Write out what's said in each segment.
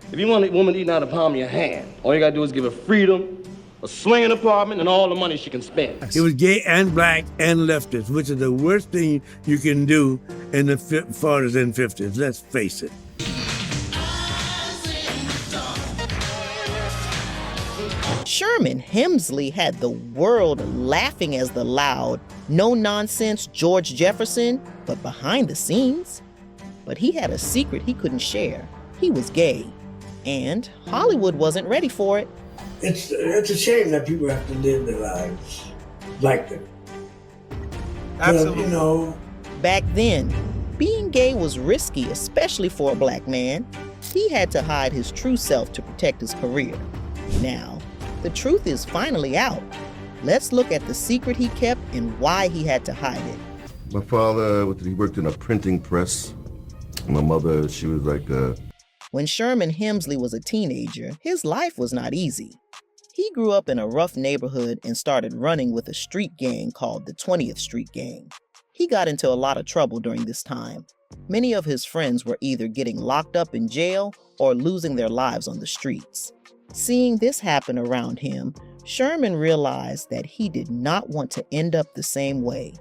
If you want a woman eating out of the palm of your hand, all you gotta do is give her freedom, a swinging apartment, and all the money she can spend. It was gay and black and leftist, which is the worst thing you can do in the 40s and 50s. Let's face it. Sherman Hemsley had the world laughing as the loud, no-nonsense George Jefferson, but behind the scenes. But he had a secret he couldn't share. He was gay, and Hollywood wasn't ready for it. It's a shame that people have to live their lives like that. Absolutely. You know, Back then, being gay was risky, especially for a black man. He had to hide his true self to protect his career. Now, the truth is finally out. Let's look at the secret he kept and why he had to hide it. My father, he worked in a printing press. My mother, she was like When Sherman Hemsley was a teenager, his life was not easy. He grew up in a rough neighborhood and started running with a street gang called the 20th Street Gang. He got into a lot of trouble during this time. Many of his friends were either getting locked up in jail or losing their lives on the streets. Seeing this happen around him, Sherman realized that he did not want to end up the same way.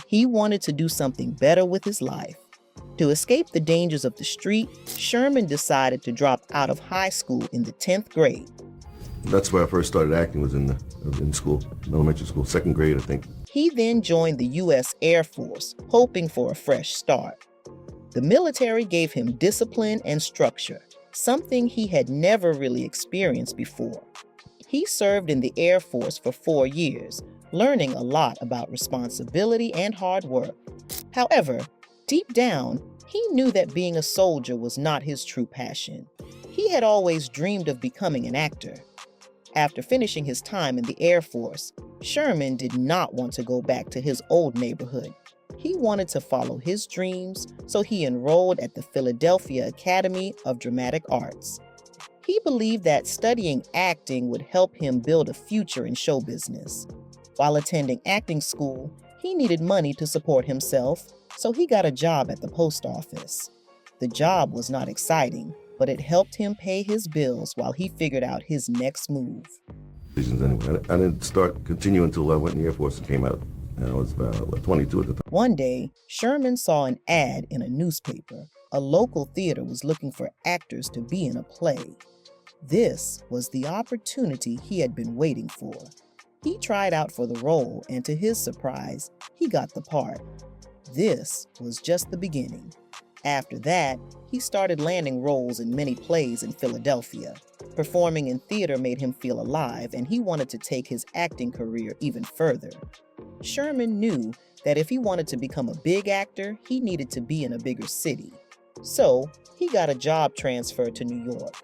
He wanted to do something better with his life. To escape the dangers of the street, Sherman decided to drop out of high school in the 10th grade. That's where I first started acting, was in school, elementary school, 2nd grade, I think. He then joined the U.S. Air Force, hoping for a fresh start. The military gave him discipline and structure, something he had never really experienced before. He served in the Air Force for 4 years, learning a lot about responsibility and hard work. However, deep down, he knew that being a soldier was not his true passion. He had always dreamed of becoming an actor. After finishing his time in the Air Force, Sherman did not want to go back to his old neighborhood. He wanted to follow his dreams, so he enrolled at the Philadelphia Academy of Dramatic Arts. He believed that studying acting would help him build a future in show business. While attending acting school, he needed money to support himself, so he got a job at the post office. The job was not exciting, but it helped him pay his bills while he figured out his next move. Anyway, I didn't continue until I went in the Air Force and came out. And I was about 22 at the time. One day, Sherman saw an ad in a newspaper. A local theater was looking for actors to be in a play. This was the opportunity he had been waiting for. He tried out for the role, and to his surprise, he got the part. This was just the beginning. After that, he started landing roles in many plays in Philadelphia. Performing in theater made him feel alive, and he wanted to take his acting career even further. Sherman knew that if he wanted to become a big actor, he needed to be in a bigger city. So, he got a job transfer to New York.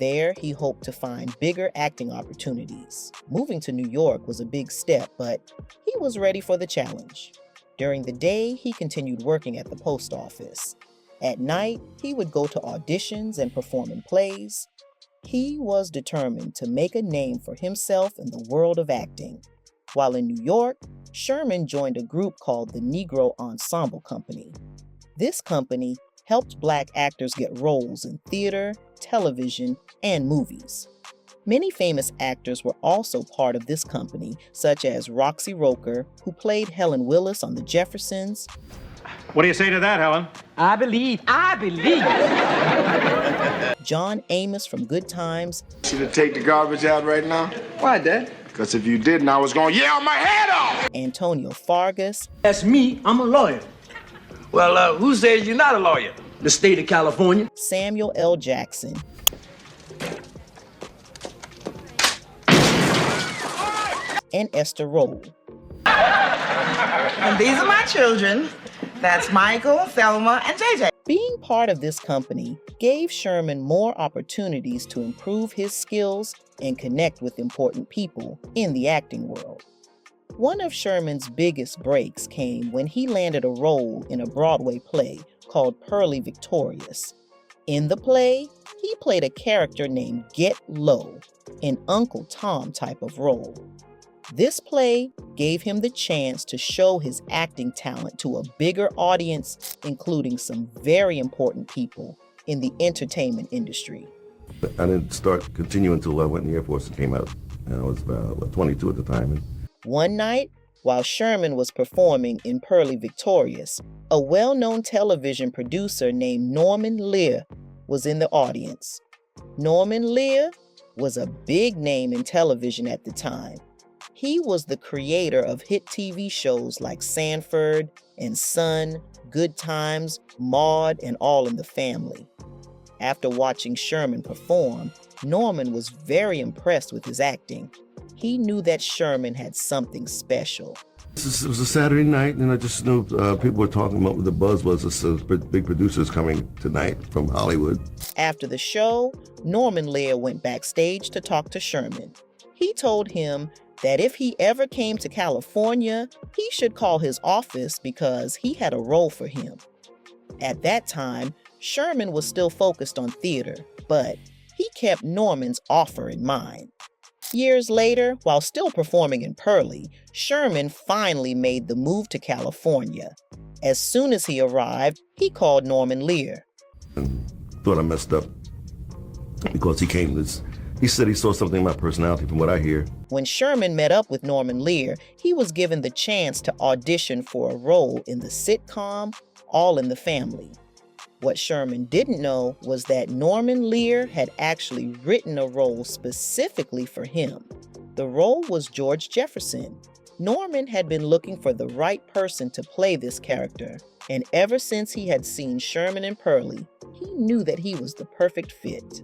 There, he hoped to find bigger acting opportunities. Moving to New York was a big step, but he was ready for the challenge. During the day, he continued working at the post office. At night, he would go to auditions and perform in plays. He was determined to make a name for himself in the world of acting. While in New York, Sherman joined a group called the Negro Ensemble Company. This company helped Black actors get roles in theater, television, and movies. Many famous actors were also part of this company, such as Roxy Roker, who played Helen Willis on The Jeffersons. What do you say to that, Helen? I believe. John Amos from Good Times. You to take the garbage out right now? Why, Dad? Because if you didn't, I was going to yell my head off! Antonio Fargas. That's me. I'm a lawyer. Well, who says you're not a lawyer? The state of California. Samuel L. Jackson. And Esther Rolle. And these are my children. That's Michael, Thelma, and JJ. Being part of this company gave Sherman more opportunities to improve his skills and connect with important people in the acting world. One of Sherman's biggest breaks came when he landed a role in a Broadway play called Pearly Victorious. In the play, he played a character named Get Low, an Uncle Tom type of role. This play gave him the chance to show his acting talent to a bigger audience, including some very important people in the entertainment industry. I didn't start continuing until I went in the Air Force and came out. And I was about 22 at the time. One night, while Sherman was performing in Purley Victorious, a well-known television producer named Norman Lear was in the audience. Norman Lear was a big name in television at the time. He was the creator of hit TV shows like Sanford and Son, Good Times, Maude, and All in the Family. After watching Sherman perform, Norman was very impressed with his acting. He knew that Sherman had something special. It was a Saturday night, and I just knew people were talking about what the buzz was. Big producers coming tonight from Hollywood. After the show, Norman Lear went backstage to talk to Sherman. He told him that if he ever came to California, he should call his office because he had a role for him. At that time, Sherman was still focused on theater, but he kept Norman's offer in mind. Years later, while still performing in Purley, Sherman finally made the move to California. As soon as he arrived, he called Norman Lear. And thought I messed up because he said he saw something in my personality from what I hear. When Sherman met up with Norman Lear, he was given the chance to audition for a role in the sitcom All in the Family. What Sherman didn't know was that Norman Lear had actually written a role specifically for him. The role was George Jefferson. Norman had been looking for the right person to play this character, and ever since he had seen Sherman in Purley, he knew that he was the perfect fit.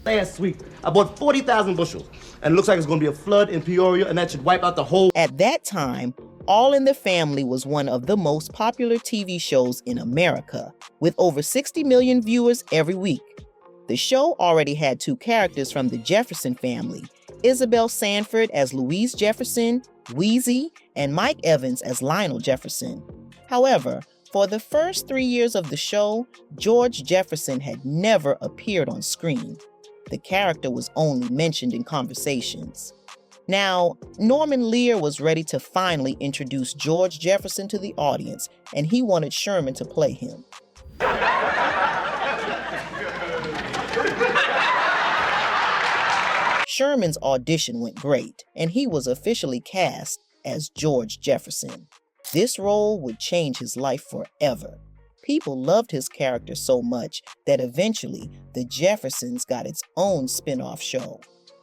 Last week, I bought 40,000 bushels, and it looks like it's going to be a flood in Peoria, and that should wipe out the whole... At that time, All in the Family was one of the most popular TV shows in America, with over 60 million viewers every week. The show already had two characters from the Jefferson family, Isabel Sanford as Louise Jefferson, Wheezy, and Mike Evans as Lionel Jefferson. However, for the first 3 years of the show, George Jefferson had never appeared on screen. The character was only mentioned in conversations. Now, Norman Lear was ready to finally introduce George Jefferson to the audience, and he wanted Sherman to play him. Sherman's audition went great, and he was officially cast as George Jefferson. This role would change his life forever. People loved his character so much that eventually the Jeffersons got its own spin-off show.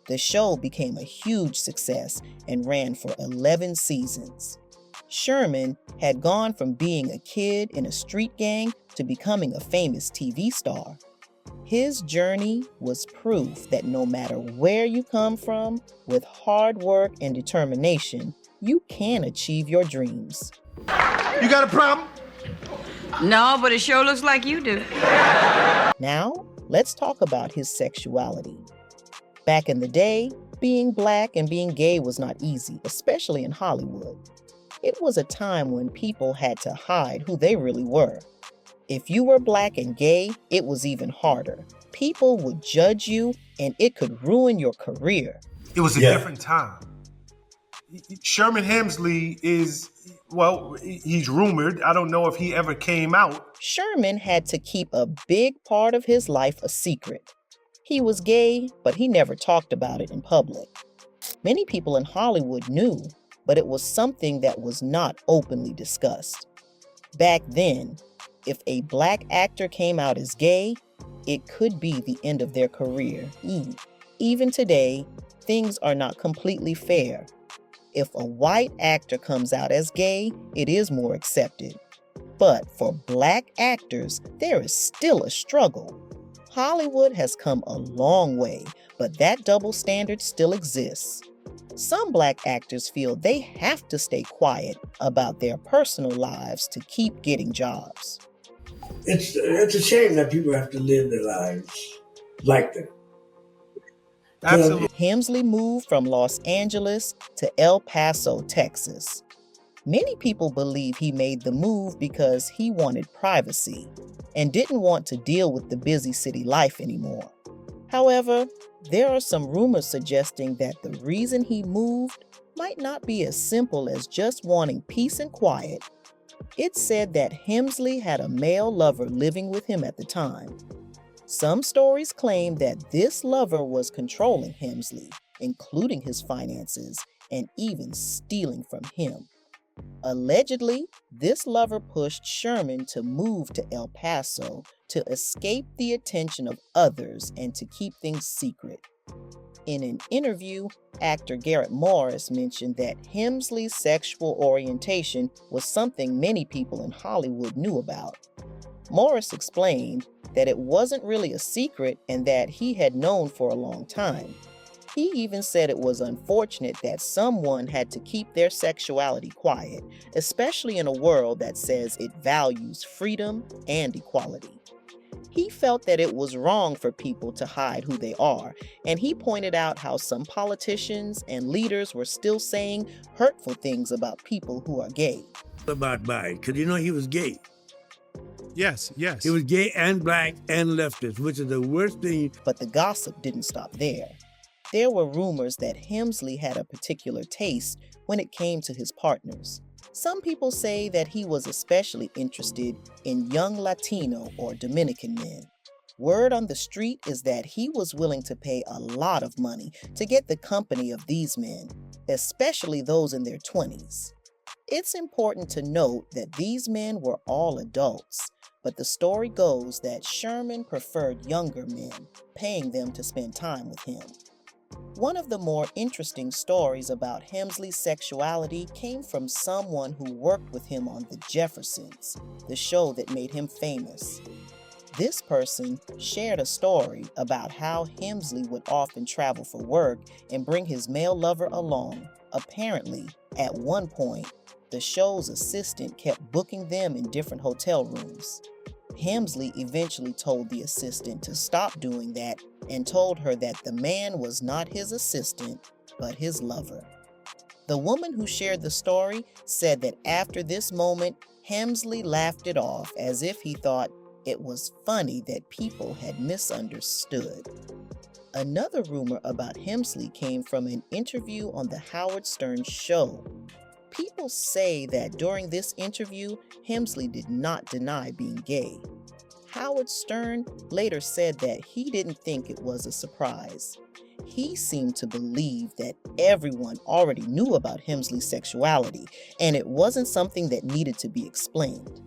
The show became a huge success and ran for 11 seasons. Sherman had gone from being a kid in a street gang to becoming a famous TV star. His journey was proof that no matter where you come from, with hard work and determination, you can achieve your dreams. You got a problem? No, but it sure looks like you do. Now, let's talk about his sexuality. Back in the day, being black and being gay was not easy, especially in Hollywood. It was a time when people had to hide who they really were. If you were black and gay, it was even harder. People would judge you, and it could ruin your career. It was a different time. Sherman Hemsley he's rumored. I don't know if he ever came out. Sherman had to keep a big part of his life a secret. He was gay, but he never talked about it in public. Many people in Hollywood knew, but it was something that was not openly discussed. Back then, if a black actor came out as gay, it could be the end of their career. Even today, things are not completely fair. If a white actor comes out as gay, it is more accepted. But for black actors, there is still a struggle. Hollywood has come a long way, but that double standard still exists. Some black actors feel they have to stay quiet about their personal lives to keep getting jobs. It's a shame that people have to live their lives like that. Absolutely. Hemsley moved from Los Angeles to El Paso, Texas. Many people believe he made the move because he wanted privacy and didn't want to deal with the busy city life anymore. However, there are some rumors suggesting that the reason he moved might not be as simple as just wanting peace and quiet. It's said that Hemsley had a male lover living with him at the time. Some stories claim that this lover was controlling Hemsley, including his finances and even stealing from him. Allegedly, this lover pushed Sherman to move to El Paso to escape the attention of others and to keep things secret. In an interview, actor Garrett Morris mentioned that Hemsley's sexual orientation was something many people in Hollywood knew about. Morris explained that it wasn't really a secret and that he had known for a long time. He even said it was unfortunate that someone had to keep their sexuality quiet, especially in a world that says it values freedom and equality. He felt that it was wrong for people to hide who they are, and he pointed out how some politicians and leaders were still saying hurtful things about people who are gay. About Biden, because you know he was gay. Yes. He was gay and black and leftist, which is the worst thing. But the gossip didn't stop there. There were rumors that Hemsley had a particular taste when it came to his partners. Some people say that he was especially interested in young Latino or Dominican men. Word on the street is that he was willing to pay a lot of money to get the company of these men, especially those in their 20s. It's important to note that these men were all adults, but the story goes that Sherman preferred younger men, paying them to spend time with him. One of the more interesting stories about Hemsley's sexuality came from someone who worked with him on The Jeffersons, the show that made him famous. This person shared a story about how Hemsley would often travel for work and bring his male lover along. Apparently, at one point, the show's assistant kept booking them in different hotel rooms. Hemsley eventually told the assistant to stop doing that and told her that the man was not his assistant, but his lover. The woman who shared the story said that after this moment, Hemsley laughed it off as if he thought it was funny that people had misunderstood. Another rumor about Hemsley came from an interview on the Howard Stern show. People say that during this interview, Hemsley did not deny being gay. Howard Stern later said that he didn't think it was a surprise. He seemed to believe that everyone already knew about Hemsley's sexuality, and it wasn't something that needed to be explained.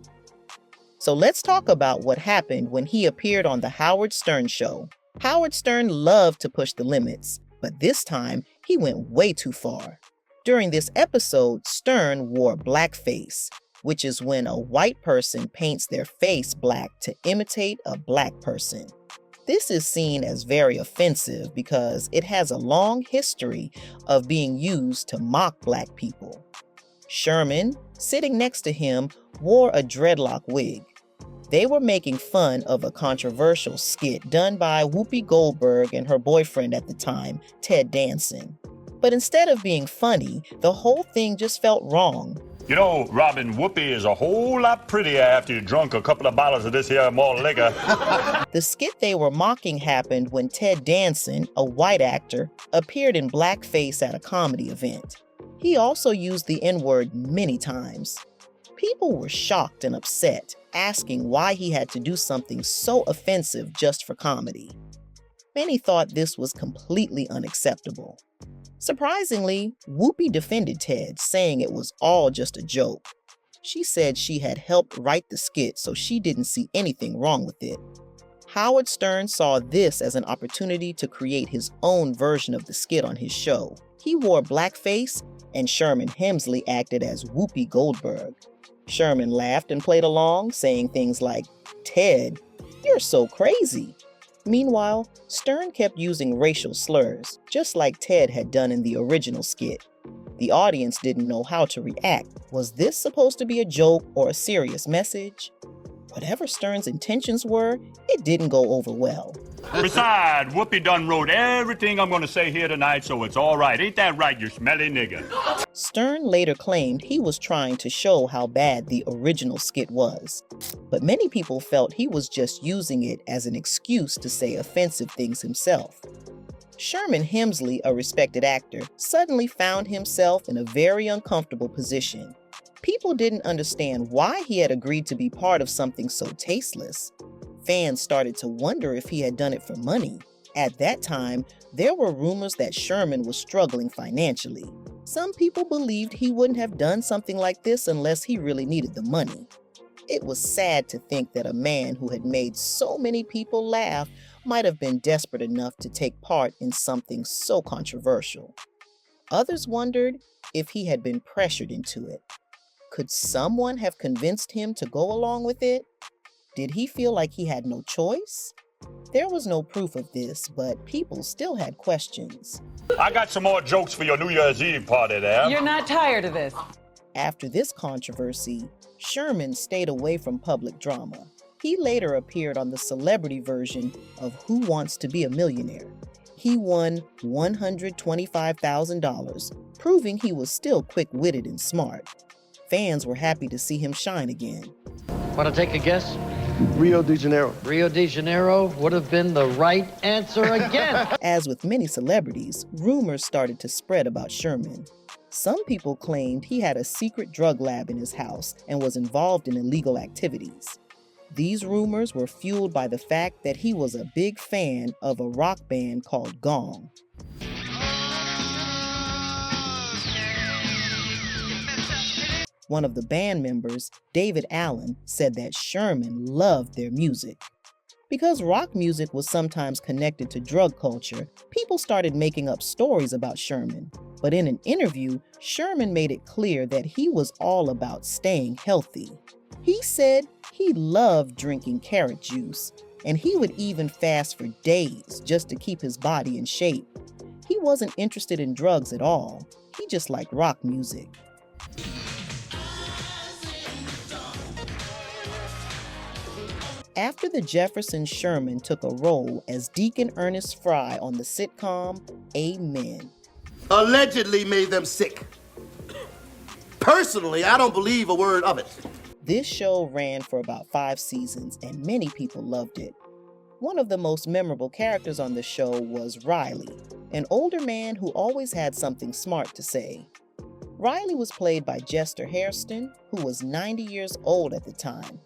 So let's talk about what happened when he appeared on the Howard Stern show. Howard Stern loved to push the limits, but this time he went way too far. During this episode, Stern wore blackface, which is when a white person paints their face black to imitate a black person. This is seen as very offensive because it has a long history of being used to mock black people. Sherman, sitting next to him, wore a dreadlock wig. They were making fun of a controversial skit done by Whoopi Goldberg and her boyfriend at the time, Ted Danson. But instead of being funny, the whole thing just felt wrong. You know, Robin, Whoopi is a whole lot prettier after you drunk a couple of bottles of this here malt liquor. The skit they were mocking happened when Ted Danson, a white actor, appeared in blackface at a comedy event. He also used the N-word many times. People were shocked and upset, asking why he had to do something so offensive just for comedy. Many thought this was completely unacceptable. Surprisingly, Whoopi defended Ted, saying it was all just a joke. She said she had helped write the skit, so she didn't see anything wrong with it. Howard Stern saw this as an opportunity to create his own version of the skit on his show. He wore blackface, and Sherman Hemsley acted as Whoopi Goldberg. Sherman laughed and played along, saying things like, "Ted, you're so crazy." Meanwhile, Stern kept using racial slurs, just like Ted had done in the original skit. The audience didn't know how to react. Was this supposed to be a joke or a serious message? Whatever Stern's intentions were, it didn't go over well. Besides, Whoopi done wrote everything I'm going to say here tonight, so it's all right. Ain't that right, you smelly nigger? Stern later claimed he was trying to show how bad the original skit was, but many people felt he was just using it as an excuse to say offensive things himself. Sherman Hemsley, a respected actor, suddenly found himself in a very uncomfortable position. People didn't understand why he had agreed to be part of something so tasteless. Fans started to wonder if he had done it for money. At that time, there were rumors that Sherman was struggling financially. Some people believed he wouldn't have done something like this unless he really needed the money. It was sad to think that a man who had made so many people laugh might have been desperate enough to take part in something so controversial. Others wondered if he had been pressured into it. Could someone have convinced him to go along with it? Did he feel like he had no choice? There was no proof of this, but people still had questions. I got some more jokes for your New Year's Eve party there. You're not tired of this. After this controversy, Sherman stayed away from public drama. He later appeared on the celebrity version of Who Wants to Be a Millionaire. He won $125,000, proving he was still quick-witted and smart. Fans were happy to see him shine again. Want to take a guess? Rio de Janeiro. Rio de Janeiro would have been the right answer again. As with many celebrities, rumors started to spread about Sherman. Some people claimed he had a secret drug lab in his house and was involved in illegal activities. These rumors were fueled by the fact that he was a big fan of a rock band called Gong. One of the band members, David Allen, said that Sherman loved their music. Because rock music was sometimes connected to drug culture, people started making up stories about Sherman. But in an interview, Sherman made it clear that he was all about staying healthy. He said he loved drinking carrot juice, and he would even fast for days just to keep his body in shape. He wasn't interested in drugs at all. He just liked rock music. After the Jeffersons, Sherman took a role as Deacon Ernest Fry on the sitcom Amen. Allegedly made them sick. Personally, I don't believe a word of it. This show ran for about 5 seasons, and many people loved it. One of the most memorable characters on the show was Riley, an older man who always had something smart to say. Riley was played by Jester Hairston, who was 90 years old at the time.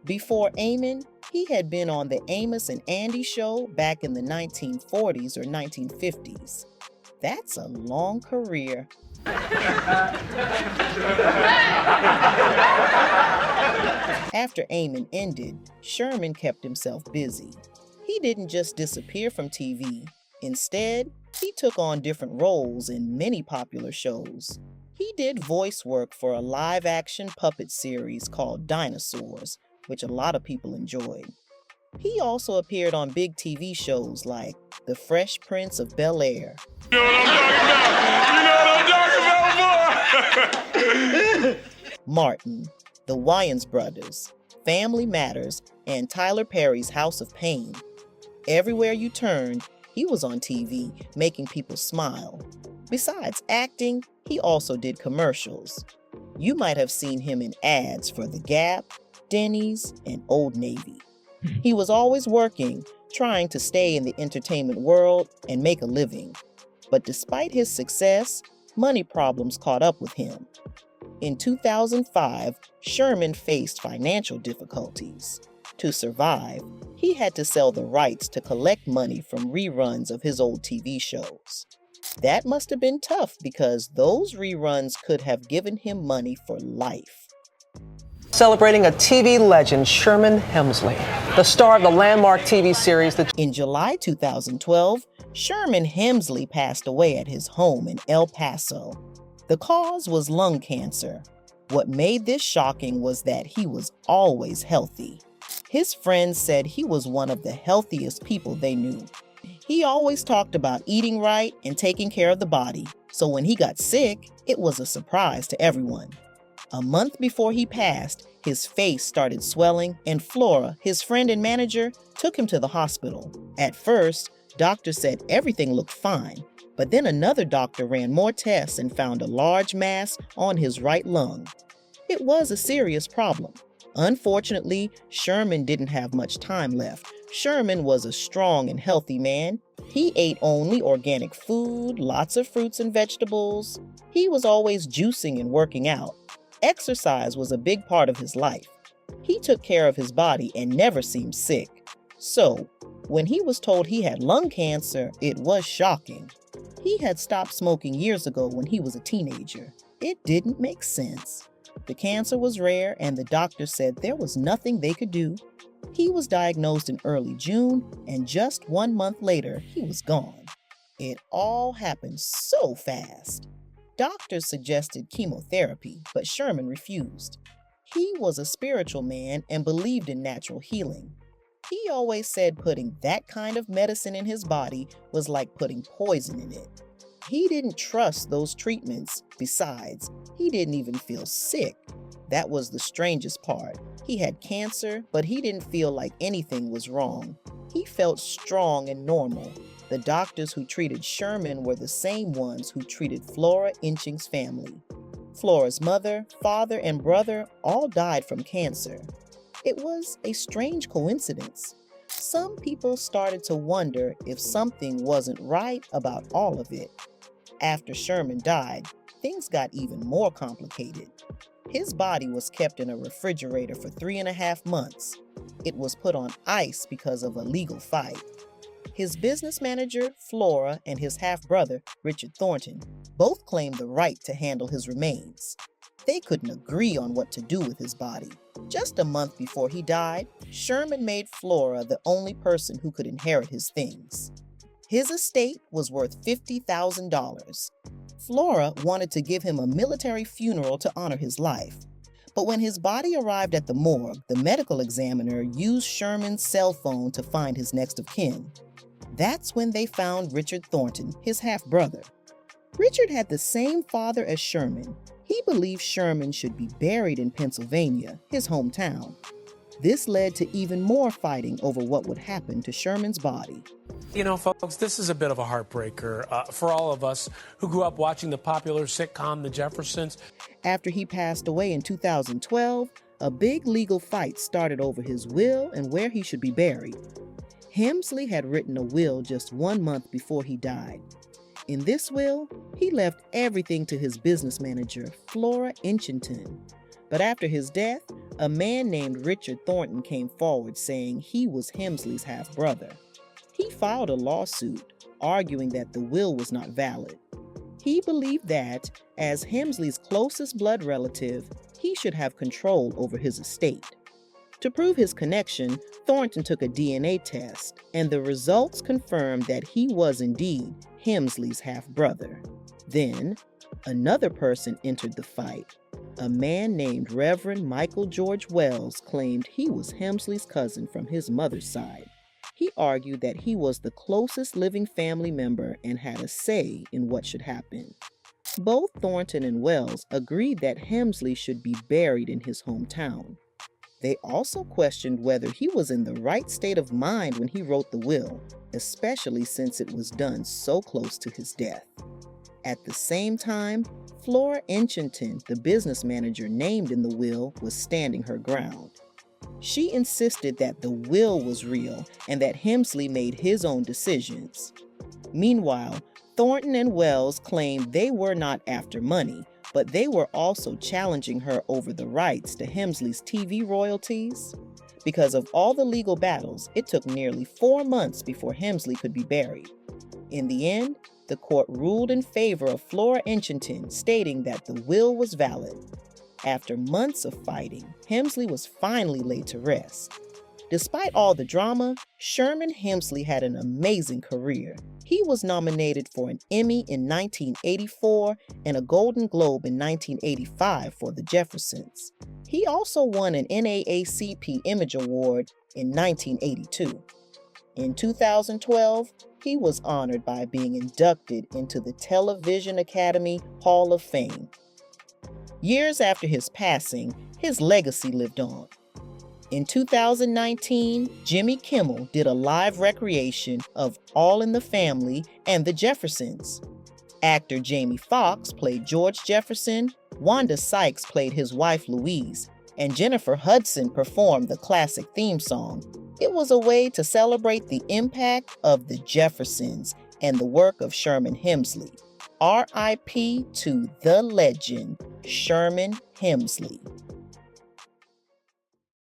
Before Amen, he had been on the Amos and Andy show back in the 1940s or 1950s. That's a long career. After Amen ended, Sherman kept himself busy. He didn't just disappear from TV. Instead, he took on different roles in many popular shows. He did voice work for a live-action puppet series called Dinosaurs, which a lot of people enjoyed. He also appeared on big TV shows like The Fresh Prince of Bel-Air. You know what I'm talking about, boy? Martin, The Wayans Brothers, Family Matters, and Tyler Perry's House of Pain. Everywhere you turned, he was on TV, making people smile. Besides acting, he also did commercials. You might have seen him in ads for The Gap, Denny's, and Old Navy. He was always working, trying to stay in the entertainment world and make a living. But despite his success, money problems caught up with him. In 2005, Sherman faced financial difficulties. To survive, he had to sell the rights to collect money from reruns of his old TV shows. That must have been tough because those reruns could have given him money for life. Celebrating a TV legend, Sherman Hemsley, the star of the landmark TV series. In July 2012, Sherman Hemsley passed away at his home in El Paso. The cause was lung cancer. What made this shocking was that he was always healthy. His friends said he was one of the healthiest people they knew. He always talked about eating right and taking care of the body, so when he got sick, it was a surprise to everyone. A month before he passed, his face started swelling, and Flora, his friend and manager, took him to the hospital. At first, doctors said everything looked fine, but then another doctor ran more tests and found a large mass on his right lung. It was a serious problem. Unfortunately, Sherman didn't have much time left. Sherman was a strong and healthy man. He ate only organic food, lots of fruits and vegetables. He was always juicing and working out. Exercise was a big part of his life. He took care of his body and never seemed sick. So, when he was told he had lung cancer, it was shocking. He had stopped smoking years ago when he was a teenager. It didn't make sense. The cancer was rare and the doctor said there was nothing they could do. He was diagnosed in early June, and just 1 month later, he was gone. It all happened so fast. Doctors suggested chemotherapy, but Sherman refused. He was a spiritual man and believed in natural healing. He always said putting that kind of medicine in his body was like putting poison in it. He didn't trust those treatments. Besides, he didn't even feel sick. That was the strangest part. He had cancer, but he didn't feel like anything was wrong. He felt strong and normal. The doctors who treated Sherman were the same ones who treated Flora Inching's family. Flora's mother, father, and brother all died from cancer. It was a strange coincidence. Some people started to wonder if something wasn't right about all of it. After Sherman died, things got even more complicated. His body was kept in a refrigerator for 3.5 months. It was put on ice because of a legal fight. His business manager, Flora, and his half-brother, Richard Thornton, both claimed the right to handle his remains. They couldn't agree on what to do with his body. Just a month before he died, Sherman made Flora the only person who could inherit his things. His estate was worth $50,000. Flora wanted to give him a military funeral to honor his life. But when his body arrived at the morgue, the medical examiner used Sherman's cell phone to find his next of kin. That's when they found Richard Thornton, his half-brother. Richard had the same father as Sherman. He believed Sherman should be buried in Pennsylvania, his hometown. This led to even more fighting over what would happen to Sherman's body. You know, folks, this is a bit of a heartbreaker for all of us who grew up watching the popular sitcom The Jeffersons. After he passed away in 2012, a big legal fight started over his will and where he should be buried. Hemsley had written a will just 1 month before he died. In this will, he left everything to his business manager, Flora Inchington. But after his death, a man named Richard Thornton came forward saying he was Hemsley's half-brother. He filed a lawsuit, arguing that the will was not valid. He believed that, as Hemsley's closest blood relative, he should have control over his estate. To prove his connection, Thornton took a DNA test, and the results confirmed that he was indeed Hemsley's half-brother. Then, another person entered the fight. A man named Reverend Michael George Wells claimed he was Hemsley's cousin from his mother's side. He argued that he was the closest living family member and had a say in what should happen. Both Thornton and Wells agreed that Hemsley should be buried in his hometown. They also questioned whether he was in the right state of mind when he wrote the will, especially since it was done so close to his death. At the same time, Flora Inchington, the business manager named in the will, was standing her ground. She insisted that the will was real and that Hemsley made his own decisions. Meanwhile, Thornton and Wells claimed they were not after money, but they were also challenging her over the rights to Hemsley's TV royalties. Because of all the legal battles, it took nearly 4 months before Hemsley could be buried. In the end, the court ruled in favor of Flora Inchington, stating that the will was valid. After months of fighting, Hemsley was finally laid to rest. Despite all the drama, Sherman Hemsley had an amazing career. He was nominated for an Emmy in 1984 and a Golden Globe in 1985 for The Jeffersons. He also won an NAACP Image Award in 1982. In 2012, he was honored by being inducted into the Television Academy Hall of Fame. Years after his passing, his legacy lived on. In 2019, Jimmy Kimmel did a live recreation of All in the Family and The Jeffersons. Actor Jamie Foxx played George Jefferson, Wanda Sykes played his wife Louise, and Jennifer Hudson performed the classic theme song. It was a way to celebrate the impact of The Jeffersons and the work of Sherman Hemsley. R.I.P. to the legend, Sherman Hemsley.